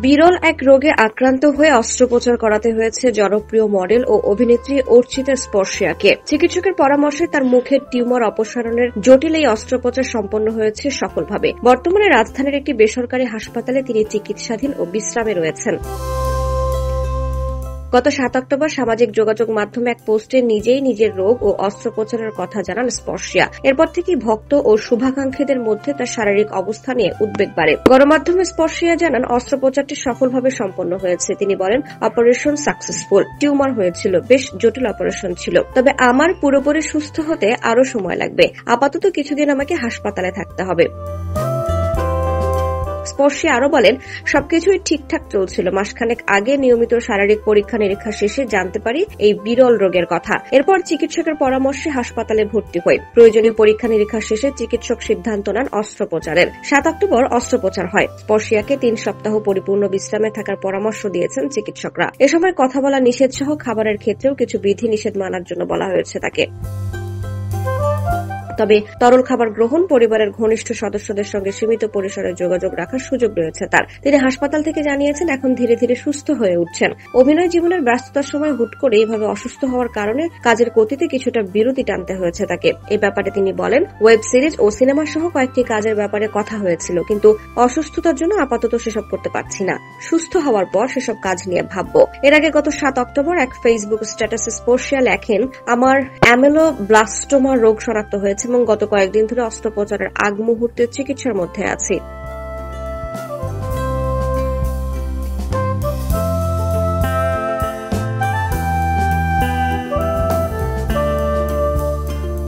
বিরল এক রোগে আক্রান্ত হয়ে অস্ত্রোপচার করাতে হয়েছে জনপ্রিয় মডেল ও অভিনেত্রী অর্চিতা স্পর্শিয়াকে। চিকিৎসকের পরামর্শে তার মুখের টিউমার অপসারণের জটিল এই অস্ত্রোপচার সম্পন্ন হয়েছে সফলভাবে। বর্তমানে রাজধানীর একটি বেসরকারি হাসপাতালে তিনি চিকিৎসাধীন ও বিশ্রামে রয়েছেন। গত 7 অক্টোবর সামাজিক যোগাযোগ মাধ্যমে এক পোস্টে নিজেই নিজের রোগ ও অস্ত্রোপচারের কথা জানান স্পর্শিয়া। এরপর থেকেই ভক্ত ও শুভাকাঙ্ক্ষীদের মধ্যে তার শারীরিক অবস্থা নিয়ে উদ্বেগ বাড়ে। গণমাধ্যমে স্পর্শিয়া জানান, অস্ত্রোপচারটি সফলভাবে সম্পন্ন হয়েছে। তিনি বলেন, অপারেশন সাকসেসফুল। টিউমার হয়েছিল, বেশ জটিল অপারেশন ছিল, তবে আমার পুরোপুরি সুস্থ হতে আরো সময় লাগবে। আপাতত কিছুদিন আমাকে হাসপাতালে থাকতে হবে। স্পর্শিয়া আরো বলেন, সবকিছুই ঠিকঠাক চলছিল। মাসখানেক আগে নিয়মিত শারীরিক পরীক্ষা নিরীক্ষা শেষে জানতে পারি এই বিরল রোগের কথা। এরপর চিকিৎসকের পরামর্শে হাসপাতালে ভর্তি হই। প্রয়োজনীয় পরীক্ষা নিরীক্ষা শেষে চিকিৎসক সিদ্ধান্ত নেন অস্ত্রোপচারের। 7 অক্টোবর অস্ত্রোপচার হয়। স্পর্শিয়াকে 3 সপ্তাহ পরিপূর্ণ বিশ্রামে থাকার পরামর্শ দিয়েছেন চিকিৎসকরা। এ সময় কথা বলা নিষেধ সহ খাবারের ক্ষেত্রেও কিছু বিধি নিষেধ মানার জন্য বলা হয়েছে তাকে। তবে তরল খাবার গ্রহণ, পরিবারের ঘনিষ্ঠ সদস্যদের সঙ্গে সীমিত পরিসরে যোগাযোগ রাখার সুযোগ রয়েছে তার। তিনি হাসপাতাল থেকে জানিয়েছেন, এখন ধীরে ধীরে সুস্থ হয়ে উঠছেন। অভিনয় জীবনের ব্যস্ততার সময় হুট করে এইভাবে অসুস্থ হওয়ার কারণে কাজের গতিতে কিছুটা বিরতি টানতে হয়েছে তাকে। এই ব্যাপারে তিনি বলেন, ওয়েব সিরিজ ও সিনেমা সহ কয়েকটি কাজের ব্যাপারে কথা হয়েছিল, কিন্তু অসুস্থতার জন্য আপাতত সেসব করতে পারছি না। সুস্থ হওয়ার পর সেসব কাজ নিয়ে ভাববো। এর আগে গত 7 অক্টোবর এক ফেসবুক স্ট্যাটাসে স্পর্শিয়া লেখেন, আমার অ্যামেলোব্লাস্টোমা রোগ শনাক্ত হয়েছে এবং গত কয়েকদিন ধরে অস্ত্রোপচারের আগ মুহূর্তে চিকিৎসার মধ্যে আছি।